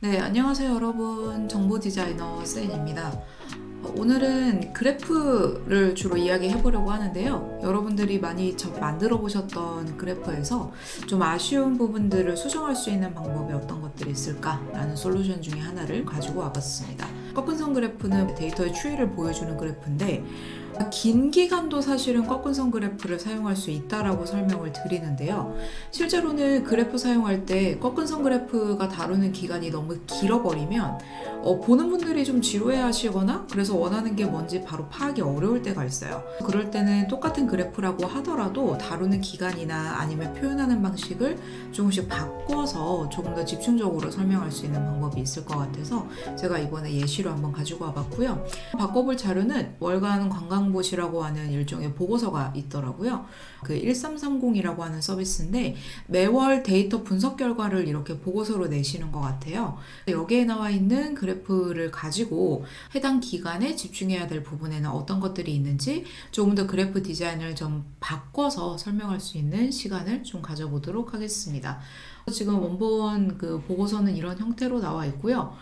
네, 안녕하세요 여러분. 정보 디자이너 세인입니다. 오늘은 그래프를 주로 이야기해 보려고 하는데요. 여러분들이 많이 만들어 보셨던 그래프에서 좀 아쉬운 부분들을 수정할 수 있는 방법이 어떤 것들이 있을까라는 솔루션 중에 하나를 가지고 와봤습니다. 꺾은선 그래프는 데이터의 추이를 보여주는 그래프인데 긴 기간도 사실은 꺾은선 그래프를 사용할 수 있다라고 설명을 드리는데요. 실제로는 그래프 사용할 때 꺾은선 그래프가 다루는 기간이 너무 길어버리면 보는 분들이 좀 지루해 하시거나 그래서 원하는 게 뭔지 바로 파악이 어려울 때가 있어요. 그럴 때는 똑같은 그래프라고 하더라도 다루는 기간이나 아니면 표현하는 방식을 조금씩 바꿔서 조금 더 집중적으로 설명할 수 있는 방법이 있을 것 같아서 제가 이번에 예시로 한번 가지고 와봤고요. 바꿔볼 자료는 월간 관광봇이라고 하는 일종의 보고서가 있더라고요. 그 1330이라고 하는 서비스인데 매월 데이터 분석 결과를 이렇게 보고서로 내시는 것 같아요. 여기에 나와 있는 그래프를 가지고 해당 기간에 집중해야 될 부분에는 어떤 것들이 있는지 조금 더 그래프 디자인을 좀 바꿔서 설명할 수 있는 시간을 좀 가져보도록 하겠습니다. 지금 원본 그 보고서는 이런 형태로 나와 있고요.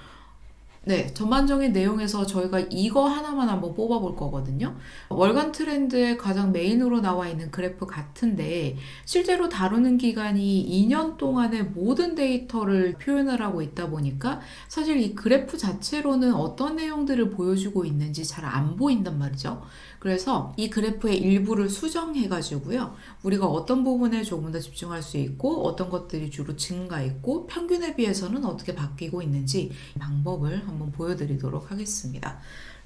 네, 전반적인 내용에서 저희가 이거 하나만 한번 뽑아볼 거거든요. 월간 트렌드의 가장 메인으로 나와 있는 그래프 같은데 실제로 다루는 기간이 2년 동안의 모든 데이터를 표현을 하고 있다 보니까 사실 이 그래프 자체로는 어떤 내용들을 보여주고 있는지 잘 안 보인단 말이죠. 그래서 이 그래프의 일부를 수정해가지고요. 우리가 어떤 부분에 조금 더 집중할 수 있고 어떤 것들이 주로 증가했고 평균에 비해서는 어떻게 바뀌고 있는지 방법을 한번 보여드리도록 하겠습니다.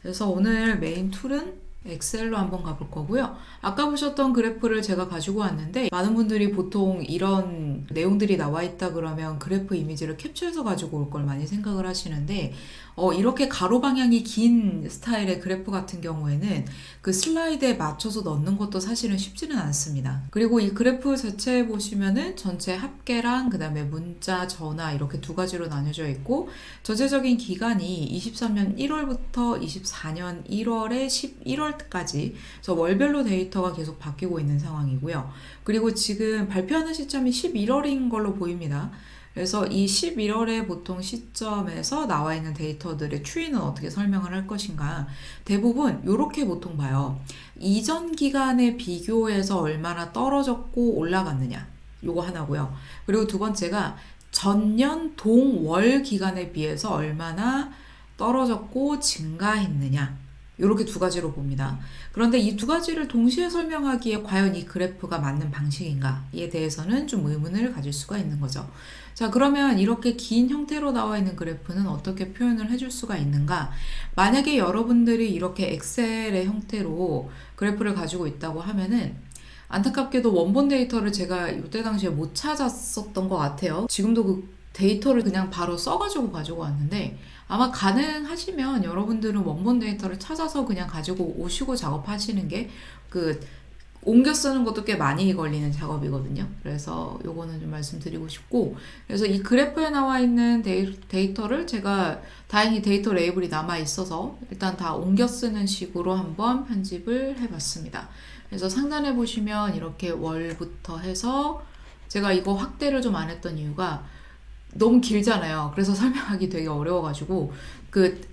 그래서 오늘 메인 툴은 엑셀로 한번 가볼 거고요. 아까 보셨던 그래프를 제가 가지고 왔는데 많은 분들이 보통 이런 내용들이 나와 있다 그러면 그래프 이미지를 캡처해서 가지고 올 걸 많이 생각을 하시는데 이렇게 가로 방향이 긴 스타일의 그래프 같은 경우에는 그 슬라이드에 맞춰서 넣는 것도 사실은 쉽지는 않습니다. 그리고 이 그래프 자체에 보시면은 전체 합계랑 그 다음에 문자, 전화 이렇게 두 가지로 나뉘어져 있고 전체적인 기간이 23년 1월부터 24년 1월에 11월까지 저 월별로 데이터가 계속 바뀌고 있는 상황이고요. 그리고 지금 발표하는 시점이 11월인 걸로 보입니다. 그래서 이 11월의 보통 시점에서 나와 있는 데이터들의 추이는 어떻게 설명을 할 것인가. 대부분 이렇게 보통 봐요. 이전 기간에 비교해서 얼마나 떨어졌고 올라갔느냐. 요거 하나고요. 그리고 두 번째가 전년 동월 기간에 비해서 얼마나 떨어졌고 증가했느냐. 이렇게 두 가지로 봅니다. 그런데 이 두 가지를 동시에 설명하기에 과연 이 그래프가 맞는 방식인가에 대해서는 좀 의문을 가질 수가 있는 거죠. 자, 그러면 이렇게 긴 형태로 나와 있는 그래프는 어떻게 표현을 해줄 수가 있는가? 만약에 여러분들이 이렇게 엑셀의 형태로 그래프를 가지고 있다고 하면은 안타깝게도 원본 데이터를 제가 이때 당시에 못 찾았었던 것 같아요. 지금도 그 데이터를 그냥 바로 써가지고 가지고 왔는데 아마 가능하시면 여러분들은 원본 데이터를 찾아서 그냥 가지고 오시고 작업하시는 게 옮겨 쓰는 것도 꽤 많이 걸리는 작업이거든요. 그래서 요거는 좀 말씀드리고 싶고, 그래서 이 그래프에 나와 있는 데이터를 제가 다행히 데이터 레이블이 남아 있어서 일단 다 옮겨 쓰는 식으로 한번 편집을 해봤습니다. 그래서 상단에 보시면 이렇게 월부터 해서 제가 이거 확대를 좀 안 했던 이유가 너무 길잖아요. 그래서 설명하기 되게 어려워가지고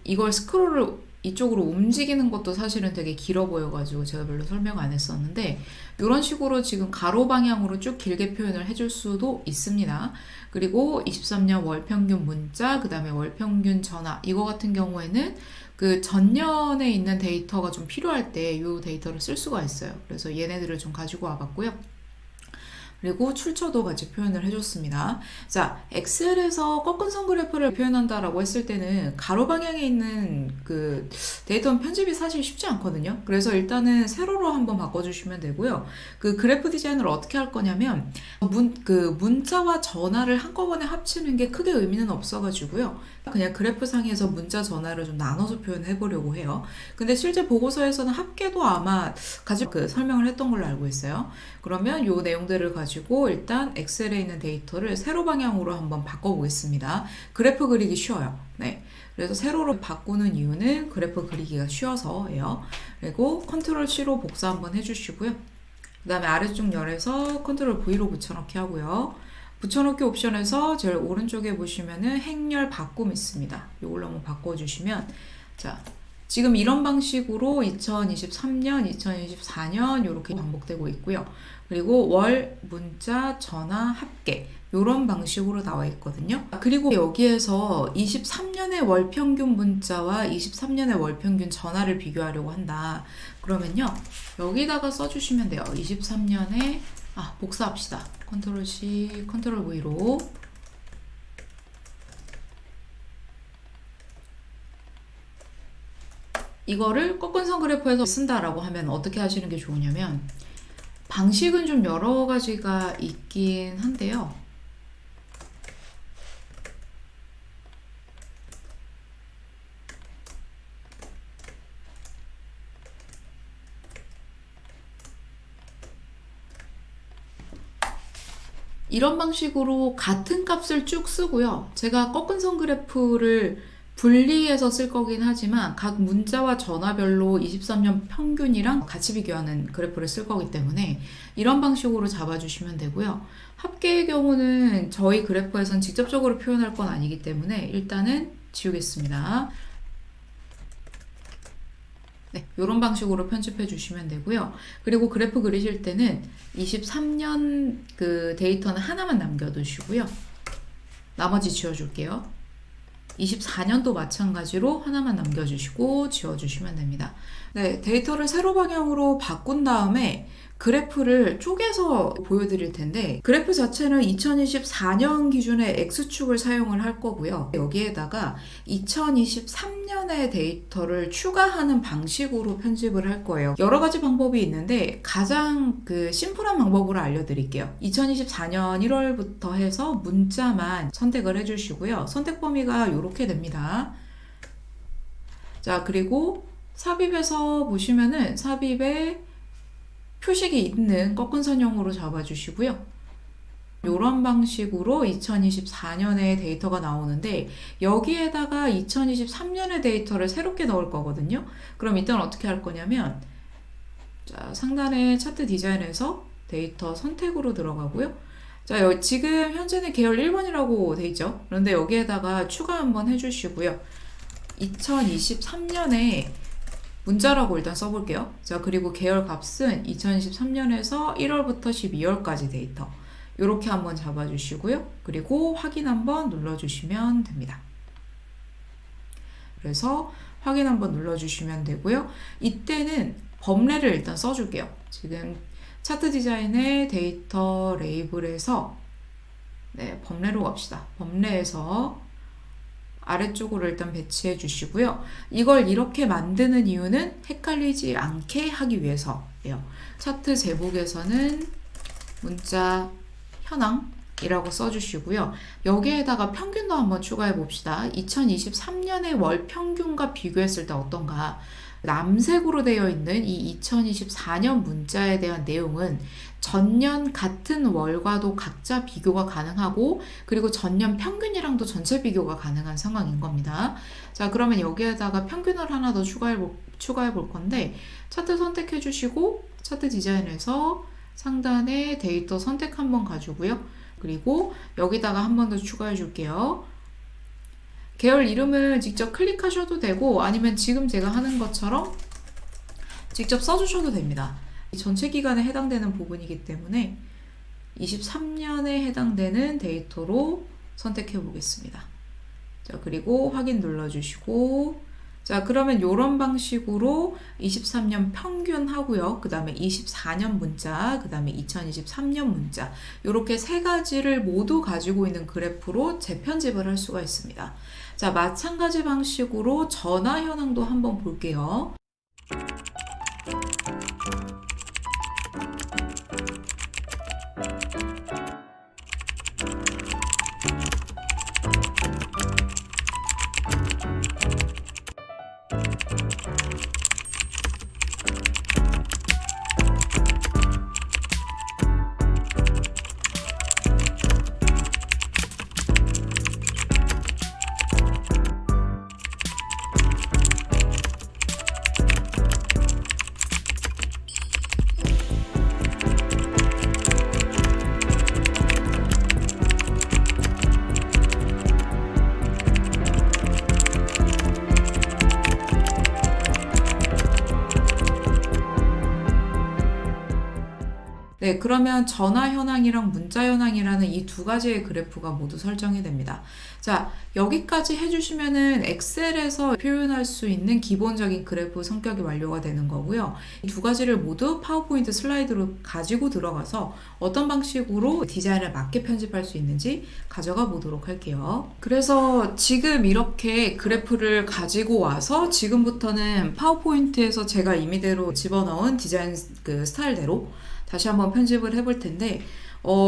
이걸 스크롤을 이쪽으로 움직이는 것도 사실은 되게 길어 보여가지고 제가 별로 설명 안 했었는데 이런 식으로 지금 가로 방향으로 쭉 길게 표현을 해줄 수도 있습니다. 그리고 23년 월평균 문자, 그 다음에 월평균 전화 이거 같은 경우에는 그 전년에 있는 데이터가 좀 필요할 때 이 데이터를 쓸 수가 있어요. 그래서 얘네들을 좀 가지고 와봤고요. 그리고 출처도 같이 표현을 해줬습니다. 자, 엑셀에서 꺾은선 그래프를 표현한다라고 했을 때는 가로 방향에 있는 그 데이터 편집이 사실 쉽지 않거든요. 그래서 일단은 세로로 한번 바꿔주시면 되고요. 그 그래프 디자인을 어떻게 할 거냐면 문자와 전화를 한꺼번에 합치는 게 크게 의미는 없어가지고요. 그냥 그래프 상에서 문자 전화를 좀 나눠서 표현해 보려고 해요. 근데 실제 보고서에서는 합계도 아마 가지고 설명을 했던 걸로 알고 있어요. 그러면 요 내용들을 가지고 일단 엑셀에 있는 데이터를 세로 방향으로 한번 바꿔보겠습니다. 그래프 그리기 쉬워요. 네. 그래서 세로로 바꾸는 이유는 그래프 그리기가 쉬워서예요. 그리고 컨트롤 C로 복사 한번 해주시고요. 그 다음에 아래쪽 열에서 컨트롤 V로 붙여넣기 하고요. 붙여넣기 옵션에서 제일 오른쪽에 보시면은 행렬 바꿈 있습니다. 이걸로 한번 바꿔주시면, 자, 지금 이런 방식으로 2023년, 2024년 이렇게 반복되고 있고요. 그리고 월, 문자, 전화, 합계 이런 방식으로 나와 있거든요. 그리고 여기에서 23년의 월 평균 문자와 23년의 월 평균 전화를 비교하려고 한다. 그러면요, 여기다가 써주시면 돼요. 23년에 복사합시다. 컨트롤 C, 컨트롤 V로. 이거를 꺾은선 그래프에서 쓴다라고 하면 어떻게 하시는 게 좋으냐면, 방식은 좀 여러 가지가 있긴 한데요. 이런 방식으로 같은 값을 쭉 쓰고요. 제가 꺾은선 그래프를 분리해서 쓸 거긴 하지만 각 문자와 전화별로 23년 평균이랑 같이 비교하는 그래프를 쓸 거기 때문에 이런 방식으로 잡아주시면 되고요. 합계의 경우는 저희 그래프에선 직접적으로 표현할 건 아니기 때문에 일단은 지우겠습니다. 네, 이런 방식으로 편집해 주시면 되고요. 그리고 그래프 그리실 때는 23년 그 데이터는 하나만 남겨두시고요. 나머지 지워줄게요. 24년도 마찬가지로 하나만 남겨주시고 지워주시면 됩니다. 네, 데이터를 세로 방향으로 바꾼 다음에 그래프를 쪼개서 보여드릴 텐데, 그래프 자체는 2024년 기준의 X축을 사용을 할 거고요. 여기에다가 2023년의 데이터를 추가하는 방식으로 편집을 할 거예요. 여러 가지 방법이 있는데 가장 심플한 방법으로 알려드릴게요. 2024년 1월부터 해서 문자만 선택을 해주시고요. 선택 범위가 이렇게 됩니다. 자, 그리고 삽입에서 보시면은 삽입에 표식이 있는 꺾은선형으로 잡아주시고요. 이런 방식으로 2024년의 데이터가 나오는데, 여기에다가 2023년의 데이터를 새롭게 넣을 거거든요. 그럼 이때는 어떻게 할 거냐면, 자, 상단에 차트 디자인에서 데이터 선택으로 들어가고요. 자, 지금 현재는 계열 1번이라고 돼 있죠. 그런데 여기에다가 추가 한번 해주시고요. 2023년에 문자라고 일단 써볼게요. 자, 그리고 계열 값은 2023년에서 1월부터 12월까지 데이터. 이렇게 한번 잡아주시고요. 그리고 확인 한번 눌러주시면 됩니다. 그래서 확인 한번 눌러주시면 되고요. 이때는 범례를 일단 써줄게요. 지금 차트 디자인의 데이터 레이블에서 범례로 갑시다. 범례에서 아래쪽으로 일단 배치해 주시고요. 이걸 이렇게 만드는 이유는 헷갈리지 않게 하기 위해서예요. 차트 제목에서는 문자 현황이라고 써주시고요. 여기에다가 평균도 한번 추가해 봅시다. 2023년의 월 평균과 비교했을 때 어떤가? 남색으로 되어 있는 이 2024년 문자에 대한 내용은 전년 같은 월과도 각자 비교가 가능하고, 그리고 전년 평균이랑도 전체 비교가 가능한 상황인 겁니다. 자, 그러면 여기에다가 평균을 하나 더 추가해 볼 건데, 차트 선택해 주시고 차트 디자인에서 상단에 데이터 선택 한번 가지고요. 그리고 여기다가 한 번 더 추가해 줄게요. 계열 이름을 직접 클릭하셔도 되고, 아니면 지금 제가 하는 것처럼 직접 써주셔도 됩니다. 전체 기간에 해당되는 부분이기 때문에 23년에 해당되는 데이터로 선택해 보겠습니다. 자, 그리고 확인 눌러주시고, 자, 그러면 이런 방식으로 23년 평균 하고요. 그 다음에 24년 문자, 그 다음에 2023년 문자, 이렇게 세 가지를 모두 가지고 있는 그래프로 재편집을 할 수가 있습니다. 자, 마찬가지 방식으로 전화 현황도 한번 볼게요. 네, 그러면 전화 현황이랑 문자 현황이라는 이 두 가지의 그래프가 모두 설정이 됩니다. 자, 여기까지 해주시면은 엑셀에서 표현할 수 있는 기본적인 그래프 성격이 완료가 되는 거고요. 이 두 가지를 모두 파워포인트 슬라이드로 가지고 들어가서 어떤 방식으로 디자인을 맞게 편집할 수 있는지 가져가 보도록 할게요. 그래서 지금 이렇게 그래프를 가지고 와서 지금부터는 파워포인트에서 제가 임의대로 집어넣은 디자인 그 스타일대로 다시 한번 편집을 해볼 텐데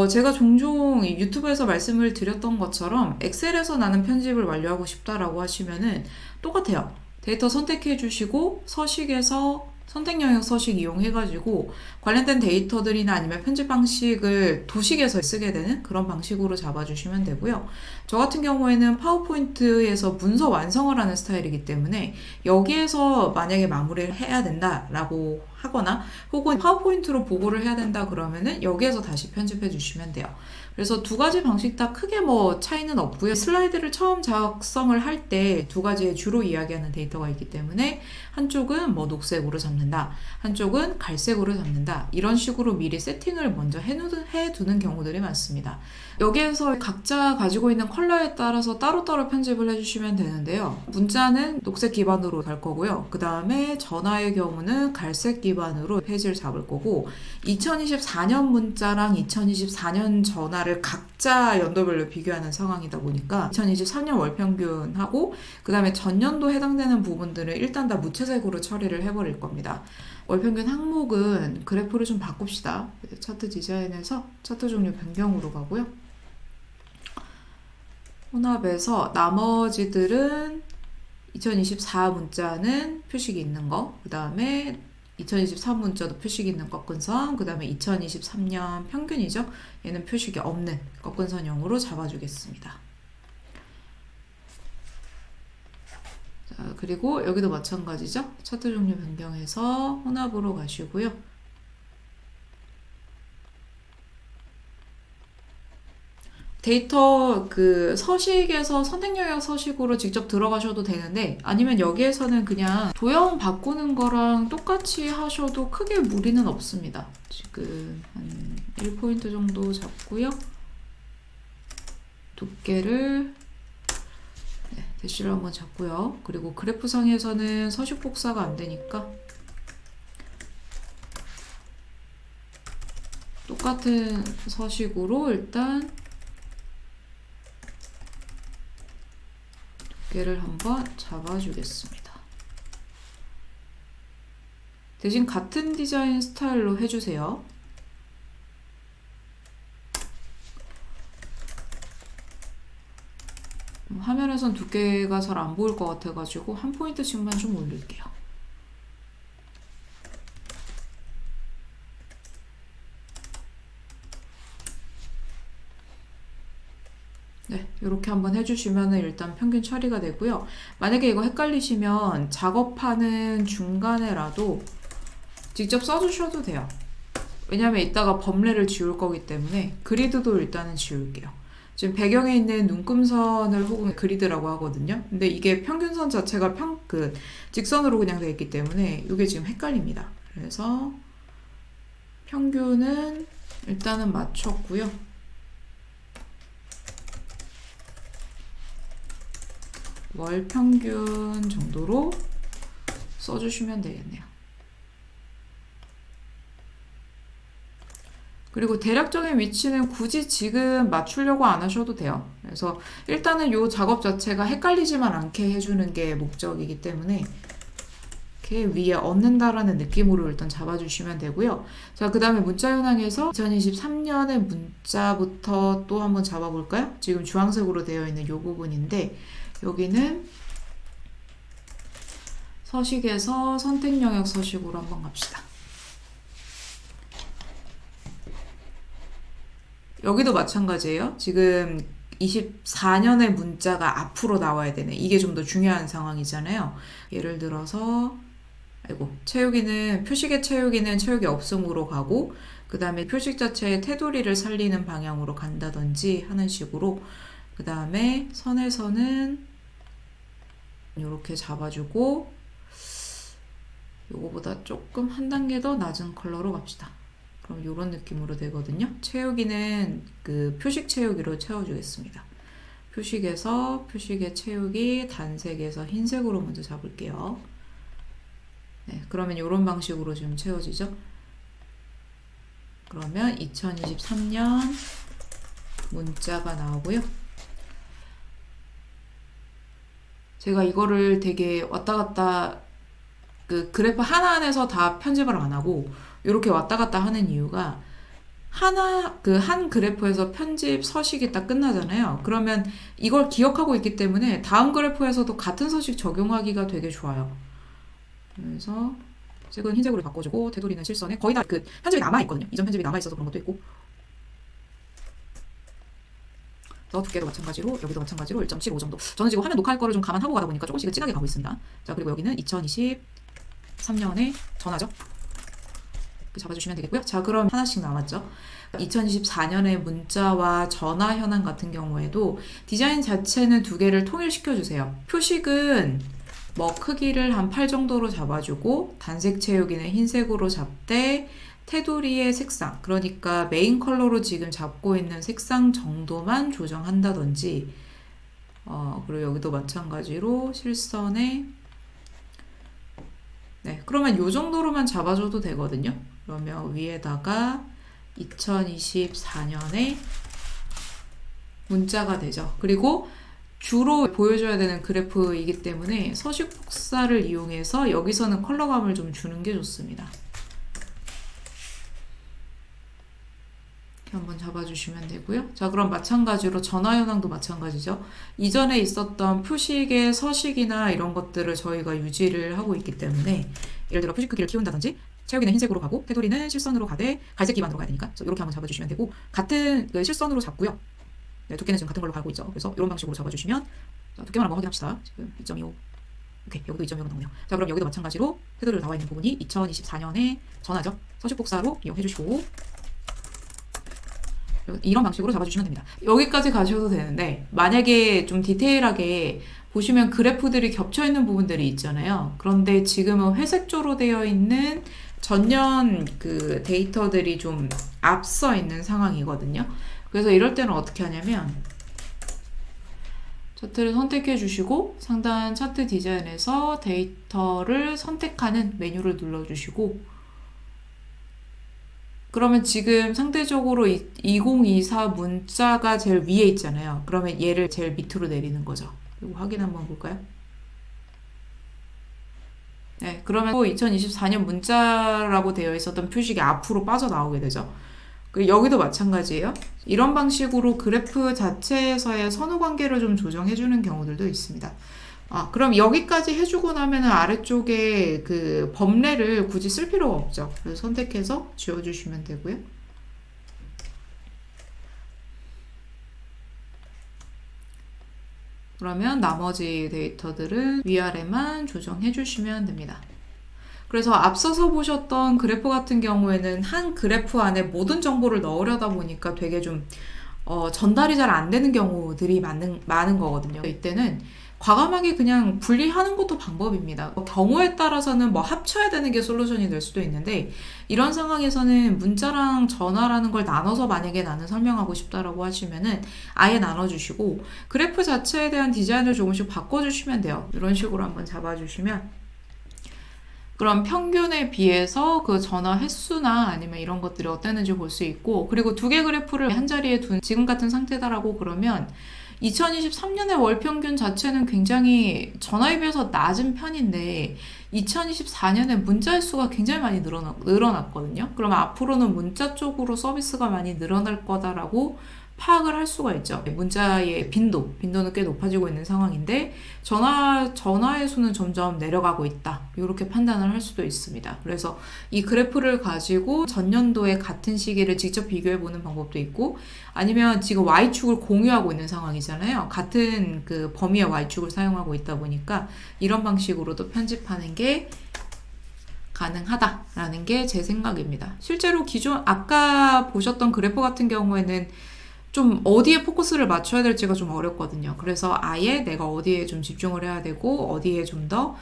제가 종종 유튜브에서 말씀을 드렸던 것처럼 엑셀에서 나는 편집을 완료하고 싶다라고 하시면은 똑같아요. 데이터 선택해 주시고 서식에서 선택 영역 서식 이용해가지고 관련된 데이터들이나 아니면 편집 방식을 도식에서 쓰게 되는 그런 방식으로 잡아주시면 되고요. 저 같은 경우에는 파워포인트에서 문서 완성을 하는 스타일이기 때문에 여기에서 만약에 마무리를 해야 된다라고 하거나 혹은 파워포인트로 보고를 해야 된다 그러면은 여기에서 다시 편집해 주시면 돼요. 그래서 두 가지 방식 다 크게 뭐 차이는 없고요. 슬라이드를 처음 작성을 할 때 두 가지의 주로 이야기하는 데이터가 있기 때문에 한쪽은 뭐 녹색으로 잡는다, 한쪽은 갈색으로 잡는다, 이런 식으로 미리 세팅을 먼저 해두는 경우들이 많습니다. 여기에서 각자 가지고 있는 컬러에 따라서 따로따로 편집을 해주시면 되는데요. 문자는 녹색 기반으로 갈 거고요. 그 다음에 전화의 경우는 갈색 기반으로 페이지를 잡을 거고 2024년 문자랑 2024년 전화를 각자 연도별로 비교하는 상황이다 보니까 2023년 월평균하고 그 다음에 전년도 해당되는 부분들을 일단 다 무채색으로 처리를 해버릴 겁니다. 월평균 항목은 그래프를 좀 바꿉시다. 차트 디자인에서 차트 종류 변경으로 가고요. 혼합해서 나머지들은 2024 문자는 표식이 있는 거, 그 다음에 2023 문자도 표식이 있는 꺾은선, 그 다음에 2023년 평균이죠. 얘는 표식이 없는 꺾은선형으로 잡아주겠습니다. 자, 그리고 여기도 마찬가지죠. 차트 종류 변경해서 혼합으로 가시고요. 데이터 그 서식에서 선택 영역 서식으로 직접 들어가셔도 되는데 아니면 여기에서는 그냥 도형 바꾸는 거랑 똑같이 하셔도 크게 무리는 없습니다. 지금 한 1포인트 정도 잡고요. 두께를 대시를 한번 잡고요. 그리고 그래프상에서는 서식 복사가 안 되니까 똑같은 서식으로 일단 두께를 한번 잡아주겠습니다. 대신 같은 디자인 스타일로 해주세요. 화면에선 두께가 잘 안 보일 것 같아가지고 한 포인트씩만 좀 올릴게요. 네, 이렇게 한번 해주시면 일단 평균 처리가 되고요. 만약에 이거 헷갈리시면 작업하는 중간에라도 직접 써주셔도 돼요. 왜냐면 이따가 범례를 지울 거기 때문에 그리드도 일단은 지울게요. 지금 배경에 있는 눈금선을 혹은 그리드라고 하거든요. 근데 이게 평균선 자체가 직선으로 그냥 되어 있기 때문에 이게 지금 헷갈립니다. 그래서 평균은 일단은 맞췄고요. 월 평균 정도로 써주시면 되겠네요. 그리고 대략적인 위치는 굳이 지금 맞추려고 안 하셔도 돼요. 그래서 일단은 이 작업 자체가 헷갈리지만 않게 해주는 게 목적이기 때문에 이렇게 위에 얹는다라는 느낌으로 일단 잡아주시면 되고요. 자, 그 다음에 문자 현황에서 2023년의 문자부터 또 한번 잡아볼까요? 지금 주황색으로 되어 있는 이 부분인데 여기는 서식에서 선택 영역 서식으로 한번 갑시다. 여기도 마찬가지예요. 지금 24년의 문자가 앞으로 나와야 되네. 이게 좀 더 중요한 상황이잖아요. 예를 들어서 표식의 채우기는 채우기 없음으로 가고 그 다음에 표식 자체의 테두리를 살리는 방향으로 간다든지 하는 식으로 그 다음에 선에서는 이렇게 잡아주고 요거보다 조금 한 단계 더 낮은 컬러로 갑시다. 그럼 이런 느낌으로 되거든요. 채우기는 그 표식 채우기로 채워주겠습니다. 표식에서 표식의 채우기 단색에서 흰색으로 먼저 잡을게요. 네, 그러면 이런 방식으로 지금 채워지죠. 그러면 2023년 문자가 나오고요. 제가 이거를 되게 왔다 갔다 그 그래프 하나 안에서 다 편집을 안 하고 이렇게 왔다 갔다 하는 이유가 한 그래프에서 편집 서식이 딱 끝나잖아요. 그러면 이걸 기억하고 있기 때문에 다음 그래프에서도 같은 서식 적용하기가 되게 좋아요. 그래서 색은 흰색으로 바꿔주고 테두리는 실선에 거의 다 그 편집이 남아있거든요. 이전 편집이 남아있어서 그런 것도 있고, 두께도 마찬가지로 여기도 마찬가지로 1.75 정도. 저는 지금 화면 녹화할 거를 좀 감안하고 가다 보니까 조금씩 진하게 가고 있습니다. 자, 그리고 여기는 2023년의 전화죠. 잡아주시면 되겠고요. 자, 그럼 하나씩 남았죠. 2024년의 문자와 전화 현황 같은 경우에도 디자인 자체는 두 개를 통일시켜 주세요. 표식은 뭐 크기를 한 8 정도로 잡아주고 단색 채우기는 흰색으로 잡되 테두리의 색상, 그러니까 메인 컬러로 지금 잡고 있는 색상 정도만 조정한다든지, 그리고 여기도 마찬가지로 실선에, 네, 그러면 이 정도로만 잡아줘도 되거든요. 그러면 위에다가 2024년에 문자가 되죠. 그리고 주로 보여줘야 되는 그래프이기 때문에 서식 복사를 이용해서 여기서는 컬러감을 좀 주는 게 좋습니다. 이렇게 한번 잡아주시면 되고요. 자, 그럼 마찬가지로 전화 현황도 마찬가지죠. 이전에 있었던 표식의 서식이나 이런 것들을 저희가 유지를 하고 있기 때문에, 예를 들어 표식 크기를 키운다든지 채우기는 흰색으로 가고 테두리는 실선으로 가되 갈색 기반으로 가야 되니까 이렇게 한번 잡아주시면 되고, 같은 그 실선으로 잡고요. 네, 두께는 지금 같은 걸로 가고 있죠. 그래서 이런 방식으로 잡아주시면, 자, 두께만 한번 확인합시다. 지금 2.25. 오케이, 여기도 2.25가 나오네요. 자, 그럼 여기도 마찬가지로 테두리로 나와 있는 부분이 2024년의 전화죠. 서식 복사로 이용해 주시고, 이런 방식으로 잡아주시면 됩니다. 여기까지 가셔도 되는데, 만약에 좀 디테일하게 보시면 그래프들이 겹쳐있는 부분들이 있잖아요. 그런데 지금은 회색조로 되어 있는 전년 그 데이터들이 좀 앞서 있는 상황이거든요. 그래서 이럴 때는 어떻게 하냐면, 차트를 선택해 주시고 상단 차트 디자인에서 데이터를 선택하는 메뉴를 눌러 주시고, 그러면 지금 상대적으로 2024 문자가 제일 위에 있잖아요. 그러면 얘를 제일 밑으로 내리는 거죠. 이거 확인 한번 볼까요? 네, 그러면 또 2024년 문자라고 되어 있었던 표식이 앞으로 빠져나오게 되죠. 그리고 여기도 마찬가지예요. 이런 방식으로 그래프 자체에서의 선후 관계를 좀 조정해주는 경우들도 있습니다. 그럼 여기까지 해주고 나면은 아래쪽에 그 범례를 굳이 쓸 필요가 없죠. 그래서 선택해서 지워주시면 되고요. 그러면 나머지 데이터들은 위아래만 조정해 주시면 됩니다. 그래서 앞서서 보셨던 그래프 같은 경우에는 한 그래프 안에 모든 정보를 넣으려다 보니까 되게 좀 전달이 잘 안 되는 경우들이 많은 거거든요. 이때는 과감하게 그냥 분리하는 것도 방법입니다. 경우에 따라서는 뭐 합쳐야 되는 게 솔루션이 될 수도 있는데, 이런 상황에서는 문자랑 전화라는 걸 나눠서 만약에 나는 설명하고 싶다라고 하시면은 아예 나눠주시고 그래프 자체에 대한 디자인을 조금씩 바꿔주시면 돼요. 이런 식으로 한번 잡아주시면, 그럼 평균에 비해서 그 전화 횟수나 아니면 이런 것들이 어땠는지 볼 수 있고, 그리고 두 개 그래프를 한 자리에 둔 지금 같은 상태다라고 그러면 2023년의 월 평균 자체는 굉장히 전화에 비해서 낮은 편인데 2024년에 문자 횟수가 굉장히 많이 늘어났거든요. 그러면 앞으로는 문자 쪽으로 서비스가 많이 늘어날 거다라고 파악을 할 수가 있죠. 문자의 빈도는 꽤 높아지고 있는 상황인데 전화의 수는 점점 내려가고 있다. 이렇게 판단을 할 수도 있습니다. 그래서 이 그래프를 가지고 전년도의 같은 시기를 직접 비교해 보는 방법도 있고, 아니면 지금 Y축을 공유하고 있는 상황이잖아요. 같은 그 범위의 Y축을 사용하고 있다 보니까 이런 방식으로도 편집하는 게 가능하다라는 게 제 생각입니다. 실제로 아까 보셨던 그래프 같은 경우에는 좀 어디에 포커스를 맞춰야 될지가 좀 어렵거든요. 그래서 아예 내가 어디에 좀 집중을 해야 되고 어디에 좀 더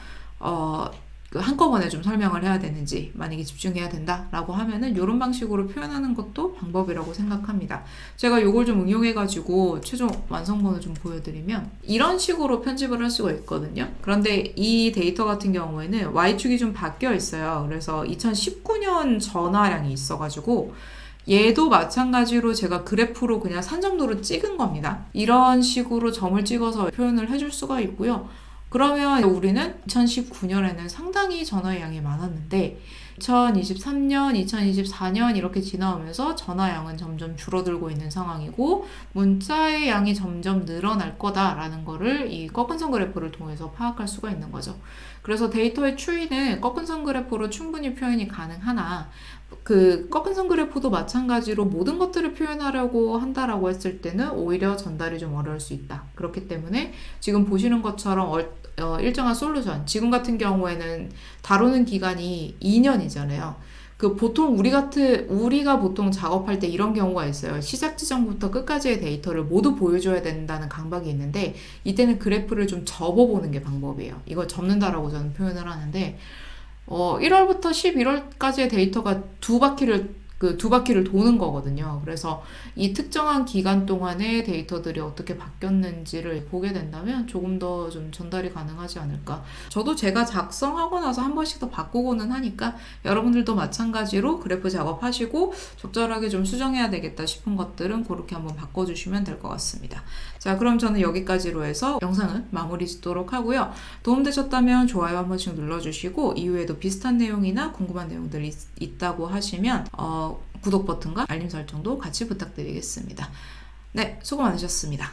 한꺼번에 좀 설명을 해야 되는지, 만약에 집중해야 된다라고 하면은 이런 방식으로 표현하는 것도 방법이라고 생각합니다. 제가 이걸 좀 응용해가지고 최종 완성본을 좀 보여드리면 이런 식으로 편집을 할 수가 있거든요. 그런데 이 데이터 같은 경우에는 Y축이 좀 바뀌어 있어요. 그래서 2019년 전화량이 있어가지고 얘도 마찬가지로 제가 그래프로 그냥 산점도로 찍은 겁니다. 이런 식으로 점을 찍어서 표현을 해줄 수가 있고요. 그러면 우리는 2019년에는 상당히 전화의 양이 많았는데 2023년, 2024년 이렇게 지나오면서 전화량은 점점 줄어들고 있는 상황이고 문자의 양이 점점 늘어날 거다라는 거를 이 꺾은 선 그래프를 통해서 파악할 수가 있는 거죠. 그래서 데이터의 추이는 꺾은 선 그래프로 충분히 표현이 가능하나 그 꺾은 선 그래프도 마찬가지로 모든 것들을 표현하려고 한다라고 했을 때는 오히려 전달이 좀 어려울 수 있다. 그렇기 때문에 지금 보시는 것처럼 일정한 솔루션, 지금 같은 다루는 기간이 2년이잖아요. 그 보통 우리가 보통 작업할 때 이런 경우가 있어요. 시작 지점부터 끝까지의 데이터를 모두 보여줘야 된다는 강박이 있는데 이때는 그래프를 좀 접어보는 게 방법이에요. 이걸 접는다라고 저는 표현을 하는데 1월부터 11월까지의 데이터가 두 바퀴를 도는 거거든요. 그래서 이 특정한 기간 동안의 데이터들이 어떻게 바뀌었는지를 보게 된다면 조금 더 좀 전달이 가능하지 않을까. 저도 제가 작성하고 나서 한 번씩 더 바꾸고는 하니까 여러분들도 마찬가지로 그래프 작업하시고 적절하게 좀 수정해야 되겠다 싶은 것들은 그렇게 한번 바꿔주시면 될 것 같습니다. 자, 그럼 저는 여기까지로 해서 영상을 마무리 짓도록 하고요. 도움되셨다면 좋아요 한 번씩 눌러주시고 이후에도 비슷한 내용이나 궁금한 내용들이 있다고 하시면 구독 버튼과 알림 설정도 같이 부탁드리겠습니다. 네, 수고 많으셨습니다.